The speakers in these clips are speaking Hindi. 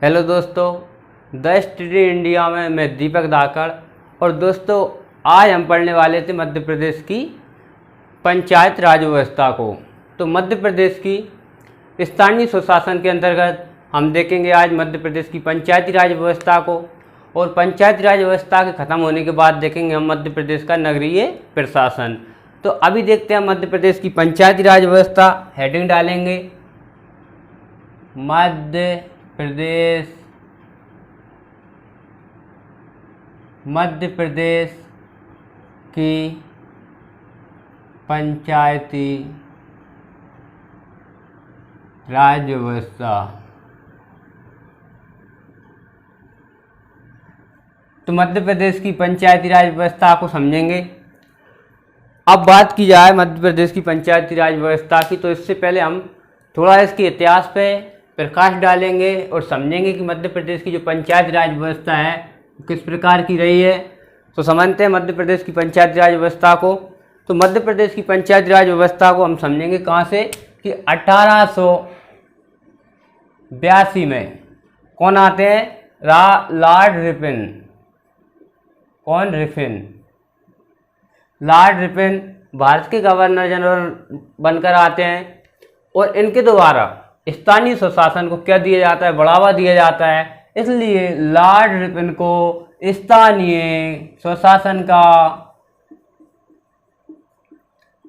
हेलो दोस्तों, द स्टडी इंडिया में मैं दीपक धाकड़। और दोस्तों, आज हम पढ़ने वाले थे मध्य प्रदेश की पंचायत राज व्यवस्था को। तो मध्य प्रदेश की स्थानीय स्वशासन के अंतर्गत हम देखेंगे आज मध्य प्रदेश की पंचायती राज व्यवस्था को। और पंचायती राज व्यवस्था के ख़त्म होने के बाद देखेंगे हम मध्य प्रदेश का नगरीय प्रशासन। तो अभी देखते हैं मध्य प्रदेश की पंचायती राज व्यवस्था। हेडिंग डालेंगे मध्य प्रदेश की पंचायती राज व्यवस्था। तो मध्य प्रदेश की पंचायती राज व्यवस्था को समझेंगे। अब बात की जाए मध्य प्रदेश की पंचायती राज व्यवस्था की, तो इससे पहले हम थोड़ा इसके इतिहास पे प्रकाश डालेंगे और समझेंगे कि मध्य प्रदेश की जो पंचायती राज व्यवस्था है किस प्रकार की रही है। तो समझते हैं मध्य प्रदेश की पंचायती राज व्यवस्था को। तो मध्य प्रदेश की पंचायती राज व्यवस्था को हम समझेंगे कहाँ से कि 1882 में कौन आते हैं, लॉर्ड रिपन। कौन? रिपन। लॉर्ड रिपन भारत के गवर्नर जनरल बनकर आते हैं और इनके द्वारा स्थानीय स्वशासन को क्या दिया जाता है, बढ़ावा दिया जाता है। इसलिए लॉर्ड रिपन को स्थानीय स्वशासन का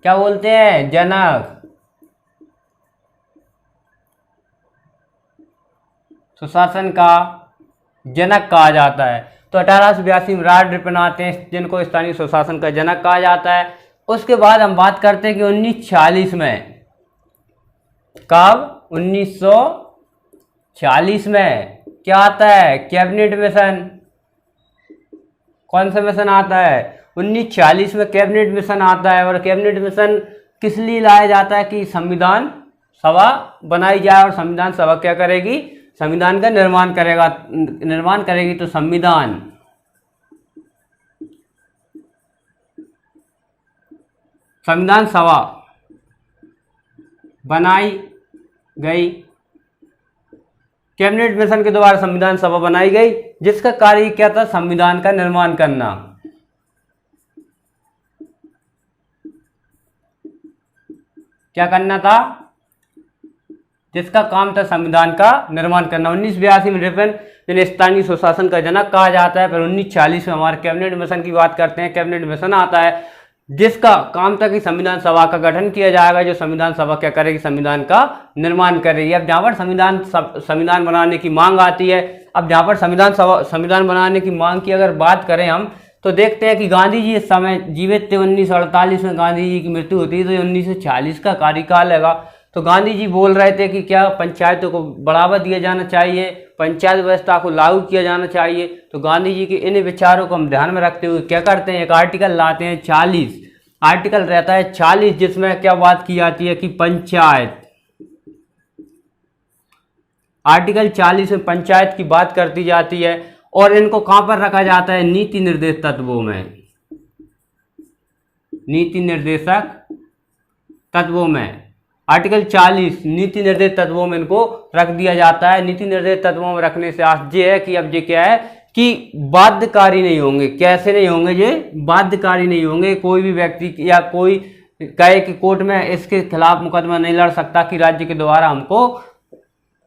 क्या बोलते हैं, जनक। स्वशासन का जनक कहा जाता है। तो 1882 में लॉर्ड रिपन आते हैं जिनको स्थानीय स्वशासन का जनक कहा जाता है। उसके बाद हम बात करते हैं कि 1946 में, कब? 1946 में क्या आता है, कैबिनेट मिशन। कौन सा मिशन आता है? 1946 में कैबिनेट मिशन आता है। और कैबिनेट मिशन किस लिए लाया जाता है कि संविधान सभा बनाई जाए। और संविधान सभा क्या करेगी, संविधान का निर्माण करेगी। तो संविधान सभा बनाई गई। कैबिनेट मिशन के द्वारा संविधान सभा बनाई गई जिसका कार्य क्या था, संविधान का निर्माण करना। क्या करना था? जिसका काम था संविधान का निर्माण करना। 1982 में रिपन जिन्हें स्थानीय स्वशासन का जनक कहा जाता है। फिर 1946 में हमारे कैबिनेट मिशन की बात करते हैं। कैबिनेट मिशन आता है जिसका काम था कि संविधान सभा का गठन किया जाएगा, जो संविधान सभा क्या करेगी, संविधान का निर्माण करेगी। अब जहाँ पर संविधान बनाने की मांग आती है, अब जहाँ पर संविधान बनाने की मांग की अगर बात करें हम, तो देखते हैं कि गांधी जी इस समय जीवित थे। 1948 में गांधी जी की मृत्यु होती है, तो 1940 का कार्यकाल है। तो गांधी जी बोल रहे थे कि क्या पंचायतों को बढ़ावा दिया जाना चाहिए, पंचायत व्यवस्था को लागू किया जाना चाहिए। तो गांधी जी के इन विचारों को हम ध्यान में रखते हुए क्या करते हैं, एक आर्टिकल लाते हैं 40। आर्टिकल रहता है 40 जिसमें क्या बात की जाती है कि पंचायत। आर्टिकल 40 में पंचायत की बात करती जाती है और इनको कहां पर रखा जाता है, नीति निर्देश तत्वों में। नीति निर्देशक तत्वों में आर्टिकल 40 नीति निर्देश तत्वों में इनको रख दिया जाता है। नीति निर्देश तत्वों में रखने से अर्थ ये है कि अब ये क्या है कि बाध्यकारी नहीं होंगे। कैसे नहीं होंगे? ये बाध्यकारी नहीं होंगे। कोई भी व्यक्ति या कोई कहे कि कोर्ट में इसके खिलाफ मुकदमा नहीं लड़ सकता कि राज्य के द्वारा हमको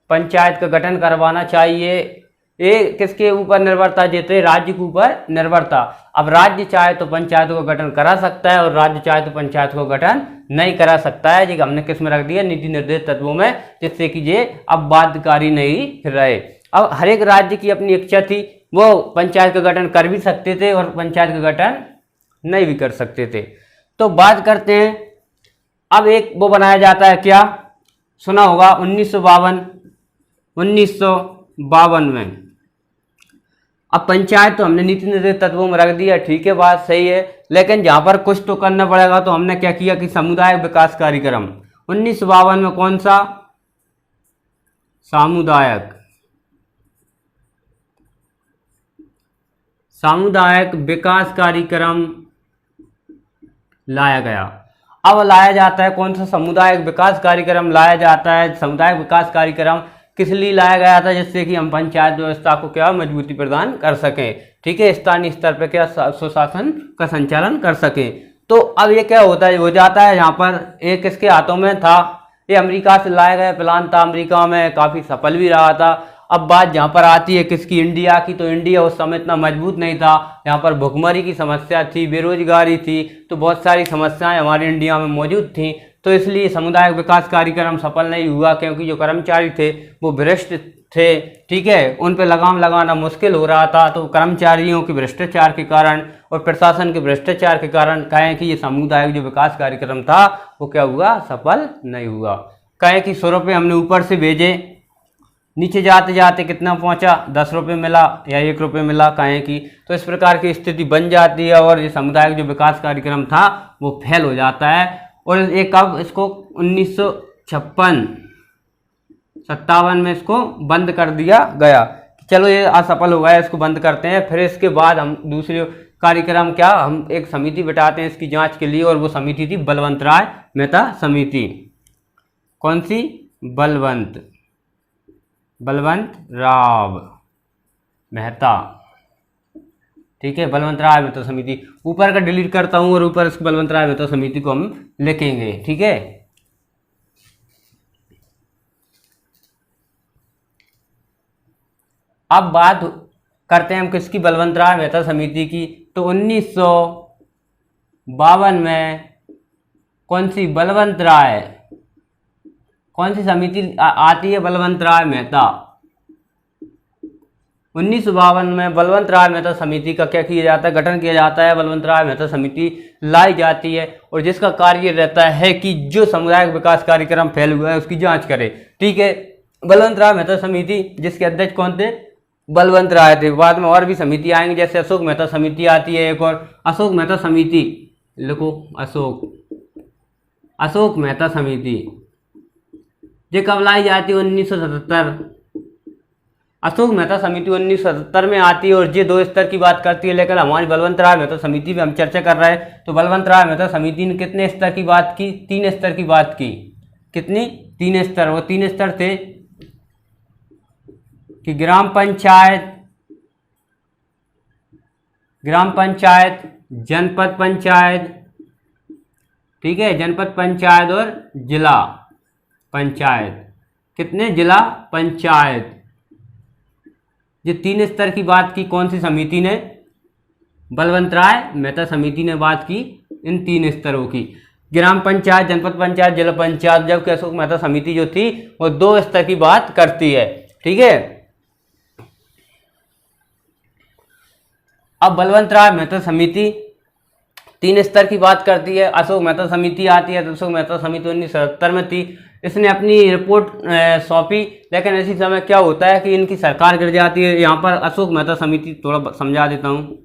पंचायत का गठन करवाना चाहिए। ये किसके ऊपर निर्भरता देते हैं, राज्य के ऊपर निर्भरता। अब राज्य चाहे तो पंचायतों का गठन करा सकता है और राज्य चाहे तो पंचायत को गठन नहीं करा सकता है। जी हमने किस में रख दिया, नीति निर्देश तत्वों में, जिससे कि ये अब बाध्यकारी नहीं रहे। अब हर एक राज्य की अपनी इच्छा थी, वो पंचायत का गठन कर भी सकते थे और पंचायत का गठन नहीं भी कर सकते थे। तो बात करते हैं, अब एक वो बनाया जाता है, क्या सुना होगा, 1952 में। अब पंचायत तो हमने नीति निर्देश तत्वों में रख दिया, ठीक है, बात सही है। लेकिन जहां पर कुछ तो करना पड़ेगा, तो हमने क्या किया कि सामुदायिक विकास कार्यक्रम 1952 में, कौन सा, सामुदायिक विकास कार्यक्रम लाया गया। अब लाया जाता है कौन सा, सामुदायिक विकास कार्यक्रम लाया जाता है। सामुदायिक विकास कार्यक्रम किस लिए लाया गया था, जिससे कि हम पंचायत व्यवस्था को क्या मजबूती प्रदान कर सकें, ठीक है, स्थानीय स्तर पर क्या सुशासन का संचालन कर सकें। तो अब ये क्या होता है, हो जाता है यहाँ पर एक किसके हाथों में था, ये अमेरिका से लाया गया प्लान था, अमेरिका में काफ़ी सफल भी रहा था। अब बात जहाँ पर आती है किसकी, इंडिया की, तो इंडिया उस समय इतना मजबूत नहीं था, यहाँ पर भुखमरी की समस्या थी, बेरोजगारी थी, तो बहुत सारी समस्याएं हमारे इंडिया में मौजूद थीं। तो इसलिए सामुदायिक विकास कार्यक्रम सफल नहीं हुआ, क्योंकि जो कर्मचारी थे वो भ्रष्ट थे, ठीक है, उन पर लगाम लगाना मुश्किल हो रहा था। तो कर्मचारियों के भ्रष्टाचार के कारण और प्रशासन के भ्रष्टाचार के कारण कहें कि ये सामुदायिक जो विकास कार्यक्रम था वो क्या हुआ, सफल नहीं हुआ। कहें कि 100 रुपये हमने ऊपर से भेजे, नीचे जाते जाते कितना पहुंचा, 10 रुपये मिला या 1 रुपये मिला, कहें कि तो इस प्रकार की स्थिति बन जाती है और ये सामुदायिक जो विकास कार्यक्रम था वो फेल हो जाता है। और एक कब इसको 1956-57 में इसको बंद कर दिया गया। चलो ये असफल हो गया, इसको बंद करते हैं। फिर इसके बाद हम दूसरे कार्यक्रम क्या, हम एक समिति बिठाते हैं इसकी जांच के लिए, और वो समिति थी बलवंत राय मेहता समिति। कौन सी, बलवंत राव मेहता, ठीक है, बलवंत राय मेहता समिति। ऊपर का डिलीट करता हूं और ऊपर इस बलवंत राय मेहता समिति को हम लिखेंगे, ठीक है। अब बात करते हैं हम किसकी, बलवंत राय मेहता समिति की। तो 1952 में कौन सी, बलवंत राय, कौन सी समिति आती है, बलवंत राय मेहता। 1952 में बलवंत राय मेहता समिति का क्या किया जाता है, गठन किया जाता है, बलवंत राय मेहता समिति लाई जाती है, और जिसका कार्य रहता है कि जो सामुदायिक विकास कार्यक्रम फेल हुआ है उसकी जांच करे, ठीक है। बलवंत राय मेहता समिति जिसके अध्यक्ष कौन थे, बलवंत राय थे। बाद में और भी समिति आएंगे, जैसे अशोक मेहता समिति आती है एक, और अशोक मेहता समिति लिखो, अशोक मेहता समिति ये कब लाई जाती है, 1977। अशोक मेहता समिति 1977 में आती है, और ये 2 स्तर की बात करती है, लेकिन हमारी बलवंत राय मेहता समिति में हम चर्चा कर रहे हैं। तो बलवंत राय मेहता समिति ने कितने स्तर की बात की, 3 स्तर की बात की। कितनी, 3 स्तर। वो 3 स्तर थे कि ग्राम पंचायत, जनपद पंचायत, ठीक है, जनपद पंचायत और जिला पंचायत। कितने, जिला पंचायत। ये 3 स्तर की बात की कौन सी समिति ने, बलवंत राय मेहता समिति ने बात की इन 3 स्तरों की, ग्राम पंचायत, जनपद पंचायत, जिला पंचायत। जबकि अशोक मेहता समिति जो थी वो 2 स्तर की बात करती है, ठीक है। अब बलवंत राय मेहता समिति 3 स्तर की बात करती है। अशोक मेहता समिति आती है, तो अशोक मेहता समिति 1977 में थी, इसने अपनी रिपोर्ट सौंपी, लेकिन इसी समय क्या होता है कि इनकी सरकार गिर जाती है। यहाँ पर अशोक मेहता समिति थोड़ा समझा देता हूँ।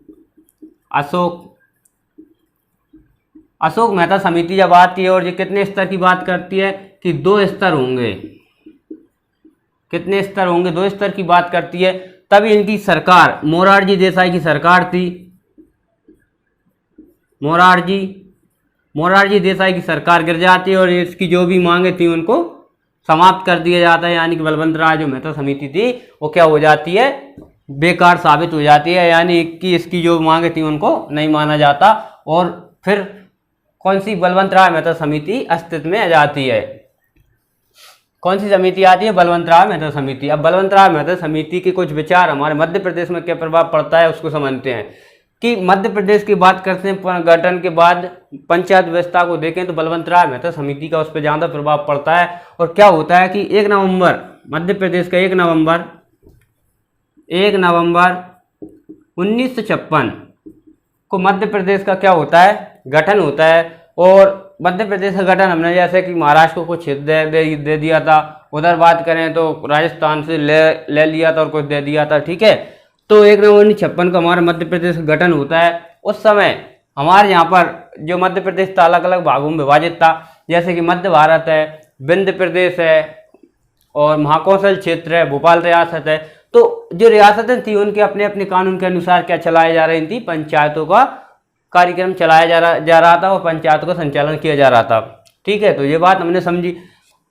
अशोक मेहता समिति जब आती है और ये कितने स्तर की बात करती है कि 2 स्तर होंगे। कितने स्तर होंगे, 2 स्तर की बात करती है। तभी इनकी सरकार मोरारजी देसाई की सरकार थी, मोरारजी देसाई की सरकार गिर जाती है, और इसकी जो भी मांगे थी उनको समाप्त कर दिया जाता है। यानी कि बलवंत राय जो मेहता समिति थी वो क्या हो जाती है, बेकार साबित हो जाती है, यानी कि इसकी जो मांगे थी उनको नहीं माना जाता। और फिर कौन सी, बलवंत राय मेहता समिति अस्तित्व में आ जाती है। कौन सी समिति आती है, बलवंत राय मेहता समिति। अब बलवंत राय मेहता समिति के कुछ विचार हमारे मध्य प्रदेश में क्या प्रभाव पड़ता है उसको समझते हैं। कि मध्य प्रदेश की बात करते हैं, गठन के बाद पंचायत व्यवस्था को देखें तो बलवंत राय मेहता समिति का उस पर ज़्यादा प्रभाव पड़ता है। और क्या होता है कि 1 नवंबर मध्य प्रदेश का 1 नवंबर 1956 को मध्य प्रदेश का क्या होता है, गठन होता है। और मध्य प्रदेश का गठन हमने जैसे कि महाराष्ट्र को कुछ क्षेत्र दे दिया था, उधर बात करें तो राजस्थान से ले लिया था और कुछ दे दिया था, ठीक है। तो 1 नवंबर 1956 को हमारा मध्य प्रदेश का गठन होता है। उस समय हमारे यहाँ पर जो मध्य प्रदेश था अलग अलग भागों में विभाजित था, जैसे कि मध्य भारत है, विंध्य प्रदेश है, और महाकौशल क्षेत्र है, भोपाल रियासत है। तो जो रियासतें थी उनके अपने अपने कानून के अनुसार क्या चलाई जा रही थी, पंचायतों का कार्यक्रम चलाया जा रहा था और पंचायतों का संचालन किया जा रहा था, ठीक है। तो ये बात हमने समझी।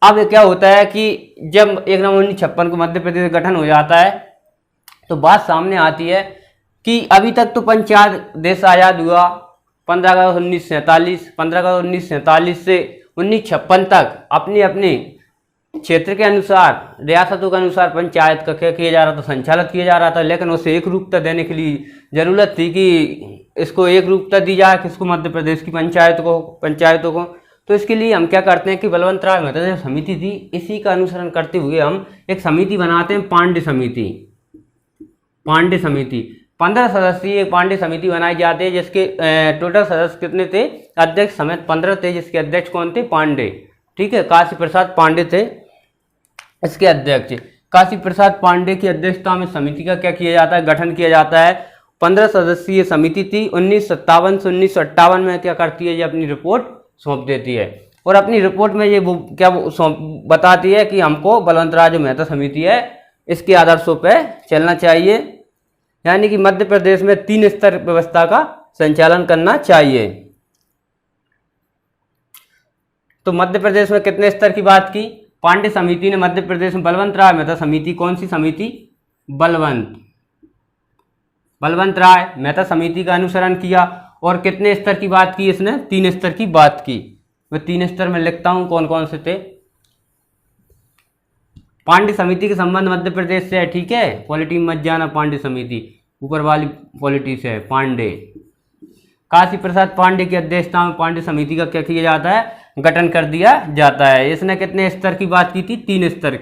अब क्या होता है कि जब 1 नवंबर 1956 को मध्य प्रदेश गठन हो जाता है तो बात सामने आती है कि अभी तक तो पंचायत देश आज़ाद हुआ 15 अगस्त 1947 से 1956 तक अपनी अपनी क्षेत्र के अनुसार, रियासतों के अनुसार पंचायत का क्या किया जा रहा था, संचालित किया जा रहा था। लेकिन उसे एक रूपता देने के लिए जरूरत थी कि इसको एक रूपता दी जाए, किसको, मध्य प्रदेश की पंचायतों को। तो इसके लिए हम क्या करते हैं कि बलवंत राय मेहता जो समिति थी, इसी का अनुसरण करते हुए हम एक समिति बनाते हैं, पांडे समिति। 15 सदस्यीय पांडे समिति बनाई जाती है, जिसके टोटल सदस्य कितने थे, अध्यक्ष समेत 15 थे, जिसके अध्यक्ष कौन थे, पांडे। ठीक है, काशी प्रसाद पांडे थे इसके अध्यक्ष। काशी प्रसाद पांडे की अध्यक्षता में समिति का क्या किया जाता है, गठन किया जाता है। 15 सदस्यीय समिति थी। 1957 से 1958 में क्या करती है, ये अपनी रिपोर्ट सौंप देती है और अपनी रिपोर्ट में ये क्या बताती है कि हमको बलवंत राय जो मेहता समिति है इसके आदर्शों पे चलना चाहिए, यानी कि मध्य प्रदेश में 3 स्तर व्यवस्था का संचालन करना चाहिए। तो मध्य प्रदेश में कितने स्तर की बात की, पांडे समिति ने मध्य प्रदेश में बलवंत राय मेहता समिति, कौन सी समिति, बलवंत राय मेहता समिति का अनुसरण किया। और कितने स्तर की बात की इसने, 3 स्तर की बात की। मैं 3 स्तर में लिखता हूं कौन कौन से थे। पांडे समिति के संबंध मध्य प्रदेश से है, ठीक है, पॉलिटी मत जाना, पांडे समिति ऊपर वाली पॉलिटी से है, पांडे। काशी प्रसाद पांडे की अध्यक्षता में पांडे समिति का क्या किया जाता है, गठन कर दिया जाता है। इसने कितने स्तर की बात की थी, 3 स्तर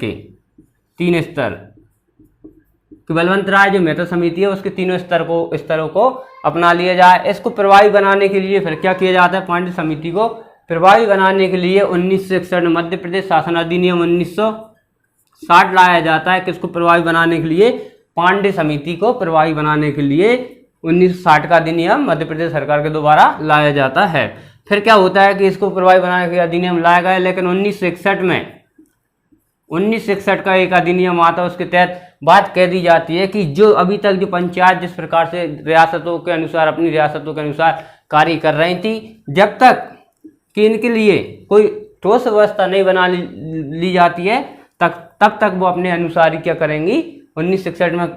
कि बलवंत राय जो मेहता समिति है उसके 3 स्तरों को अपना लिया जाए। इसको प्रभावी बनाने के लिए फिर क्या किया जाता है, पांडे समिति को प्रभावी बनाने के लिए 1961 में मध्य प्रदेश शासन अधिनियम 1960 लाया जाता है। किसको प्रभावी बनाने के लिए, पांडे समिति को प्रभावी बनाने के लिए 1960 का अधिनियम मध्य प्रदेश सरकार के द्वारा लाया जाता है। फिर क्या होता है कि इसको प्रभावी बनाने के लिए अधिनियम लाया गया, लेकिन 1961 का एक अधिनियम आता है, उसके तहत बात कह दी जाती है कि जो अभी तक जो पंचायत जिस प्रकार से रियासतों के अनुसार अपनी रियासतों के अनुसार कार्य कर रही थी, जब तक कि इनके लिए कोई ठोस व्यवस्था नहीं बना ली जाती है तब तक वो अपने अनुसार ही क्या करेंगी, 1961 में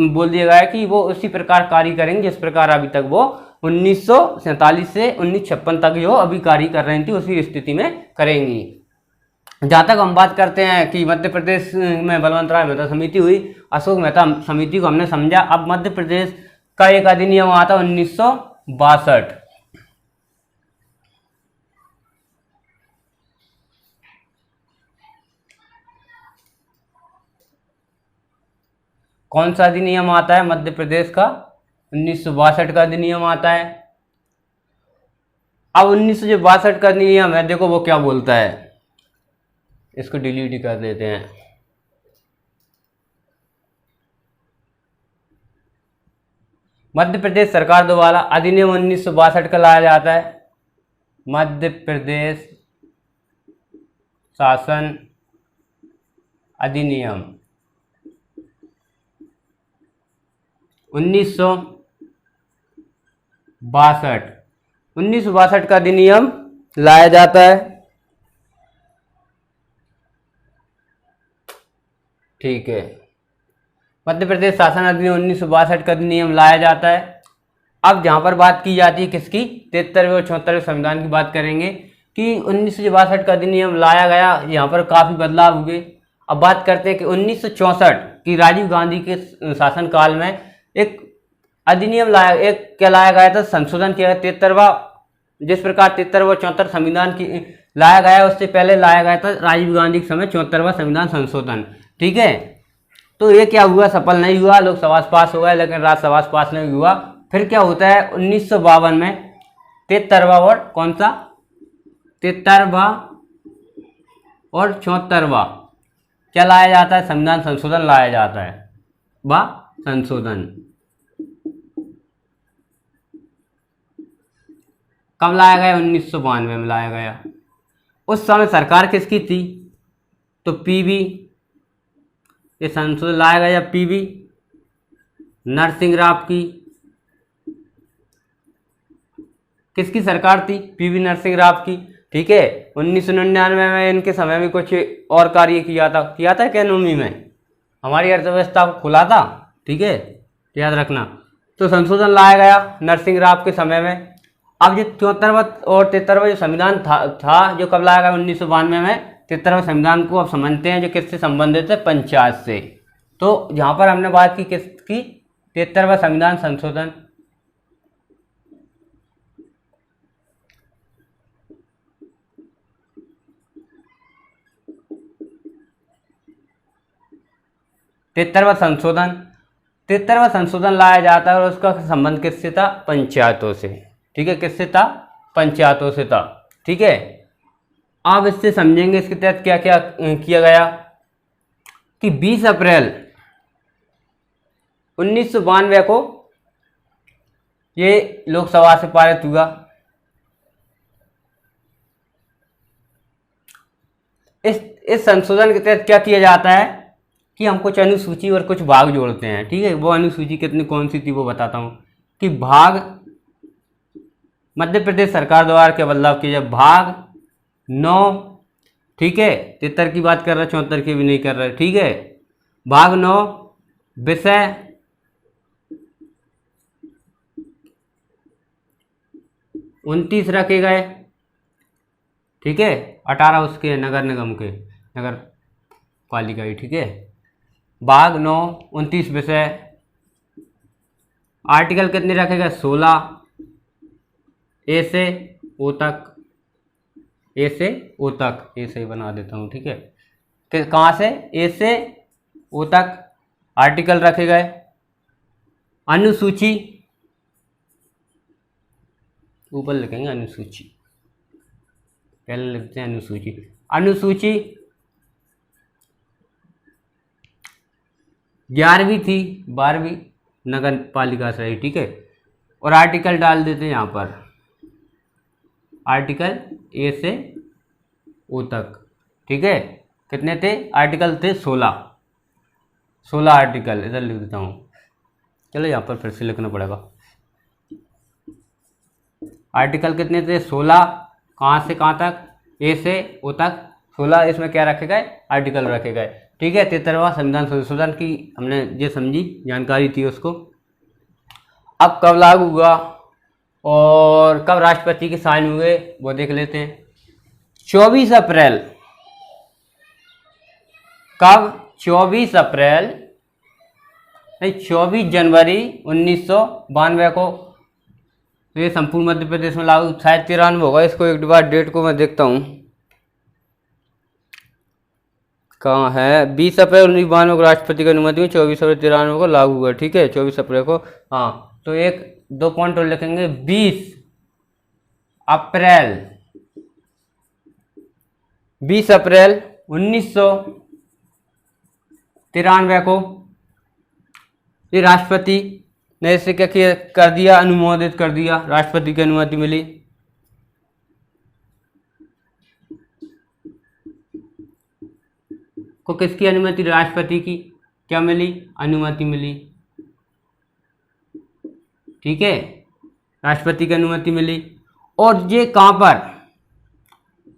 बोल दिया गया है कि वो उसी प्रकार कार्य करेंगे जिस प्रकार अभी तक वो 1947 से 1956 तक जो अभी कार्य कर रही थी उसी स्थिति में करेंगी। जहाँ तक हम बात करते हैं कि मध्य प्रदेश में बलवंत राय मेहता समिति हुई, अशोक मेहता समिति को हमने समझा। अब मध्य प्रदेश का एक अधिनियम आता 1962। कौन सा अधिनियम आता है मध्य प्रदेश का, 1962 का अधिनियम आता है। अब 1962 का अधिनियम है, देखो वो क्या बोलता है, इसको डिलीट कर देते हैं। मध्य प्रदेश सरकार द्वारा अधिनियम 1962 का लाया जाता है, मध्य प्रदेश शासन अधिनियम 1962 का अधिनियम लाया जाता है, ठीक है। मध्य प्रदेश शासन अधिनियम 1962 का अधिनियम लाया जाता है। अब जहां पर बात की जाती है किसकी, 73वें और 74वें संविधान की बात करेंगे कि 1962 का अधिनियम लाया गया, यहाँ पर काफी बदलाव हुए। अब बात करते हैं कि 1964 की राजीव गांधी के शासनकाल में एक अधिनियम क्या लाया गया था, संशोधन किया गया 73वां, जिस प्रकार 73वां 74 संविधान की लाया गया, उससे पहले लाया गया था राजीव गांधी के समय 74वां संविधान संशोधन, ठीक है। तो ये क्या हुआ, सफल नहीं हुआ, लोकसभा से पास हो गया लेकिन राज्यसभा से पास नहीं हुआ। फिर क्या होता है 1952 में 73वां और कौन सा, 73वां और 74वां क्या लाया जाता है, संविधान संशोधन लाया जाता है, वाह संशोधन। कब लाया गया, 1992 में लाया गया। उस समय सरकार किसकी थी, तो पीवी, ये संशोधन लाया गया पीवी नरसिंह राव की। किसकी सरकार थी, पीवी नरसिंह राव की। ठीक है। 1999 में इनके समय में कुछ और कार्य किया था इकोनॉमी में, हमारी अर्थव्यवस्था को खुला था, ठीक है, याद रखना। तो संशोधन लाया गया नरसिंह राव के समय में। अब जो 74वां और 73वां जो संविधान था जो कब लाया गया 1992 में। 73वां संविधान को आप समझते हैं जो किससे संबंधित है, पंचायत से। तो यहाँ पर हमने बात की किसकी, 73वां संविधान संशोधन। तिहत्तरवां संशोधन लाया जाता है और उसका संबंध किससे था, पंचायतों से, ठीक है। किससे था, पंचायतों से था, ठीक है। आप इससे समझेंगे इसके तहत क्या क्या किया गया कि 20 अप्रैल 1992 को ये लोकसभा से पारित हुआ। इस संशोधन के तहत क्या किया जाता है कि हम कुछ अनुसूची और कुछ भाग जोड़ते हैं, ठीक है। वो अनुसूची कितनी कौन सी थी वो बताता हूँ कि भाग मध्य प्रदेश सरकार द्वारा क्या बदलाव किया जाए, भाग 9, ठीक है। 73 की बात कर रहा है, 74 की भी नहीं कर रहा है, ठीक है। भाग 9 विषय 29 रखे गए, ठीक है। 18 उसके नगर निगम के, नगर पालिका ही, ठीक है। भाग 9 29 विषय। आर्टिकल कितने रखे गए, 16, ए से ओ तक, ए से ओ तक, ए से ही बना देता हूँ, ठीक है। कहाँ से, ए से ओ तक आर्टिकल रखे गए। अनुसूची ऊपर लिखेंगे, अनुसूची पहले लिखते हैं अनुसूची। अनुसूची 11वीं थी, 12वीं नगर पालिका से, ठीक है। और आर्टिकल डाल देते हैं यहाँ पर, आर्टिकल ए से ओ तक, ठीक है। कितने थे आर्टिकल, थे 16 आर्टिकल, इधर लिख देता हूँ। चलो यहाँ पर फिर से लिखना पड़ेगा। आर्टिकल कितने थे, 16, कहाँ से कहाँ तक, ए से ओ तक 16। इसमें क्या रखे गए, आर्टिकल रखे गए, ठीक है। 73वां संविधान संशोधन की हमने ये समझी जानकारी थी उसको। अब कब लागू हुआ और कब राष्ट्रपति के साइन हुए वो देख लेते हैं। 24 अप्रैल, कब, 24 अप्रैल नहीं 24 जनवरी 1992 को। तो ये संपूर्ण मध्य प्रदेश में लागू, शायद 93 होगा, इसको एक बार डेट को मैं देखता हूँ कहाँ है। 20 अप्रैल 1992 को राष्ट्रपति की अनुमति में 24 अप्रैल 93 को लागू हुआ, ठीक है। 24 अप्रैल को, हाँ। तो एक दो पॉइंट और लिखेंगे, 20 अप्रैल 1993 को ये राष्ट्रपति ने इसे क्या किया, कर दिया, अनुमोदित कर दिया, राष्ट्रपति की अनुमति मिली। को किसकी अनुमति, राष्ट्रपति की क्या मिली, अनुमति मिली, ठीक है। राष्ट्रपति की अनुमति मिली। और ये कहाँ पर,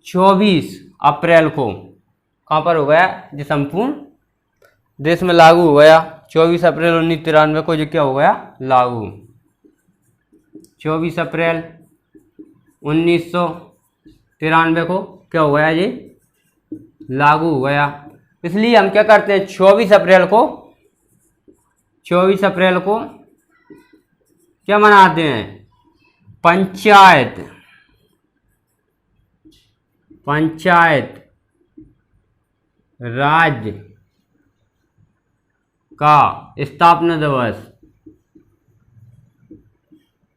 24 अप्रैल को कहाँ पर हो गया, ये संपूर्ण देश में लागू हो गया। 24 अप्रैल 1993 को ये क्या हो गया, लागू। 24 अप्रैल 1993 को क्या हो गया, ये लागू हो गया। इसलिए हम क्या करते हैं, 24 अप्रैल को क्या मनाते हैं, पंचायत राज का स्थापना दिवस।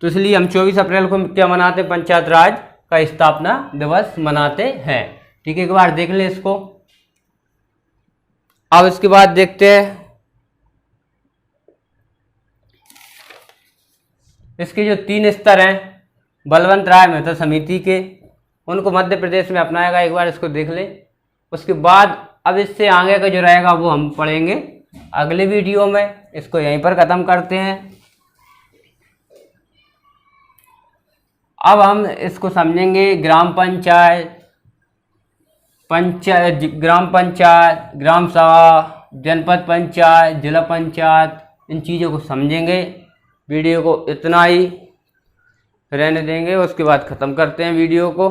तो इसलिए हम 24 अप्रैल को क्या मनाते हैं, पंचायत राज का स्थापना दिवस मनाते हैं, ठीक है। एक बार देख ले इसको। अब इसके बाद देखते हैं इसके जो 3 स्तर हैं बलवंत राय मेहता समिति के, उनको मध्य प्रदेश में अपनाया गया। एक बार इसको देख ले। उसके बाद अब इससे आगे का जो रहेगा वो हम पढ़ेंगे अगले वीडियो में। इसको यहीं पर ख़त्म करते हैं। अब हम इसको समझेंगे ग्राम पंचायत, ग्राम पंचायत, ग्राम सभा, जनपद पंचायत, जिला पंचायत, इन चीज़ों को समझेंगे। वीडियो को इतना ही रहने देंगे, उसके बाद ख़त्म करते हैं वीडियो को।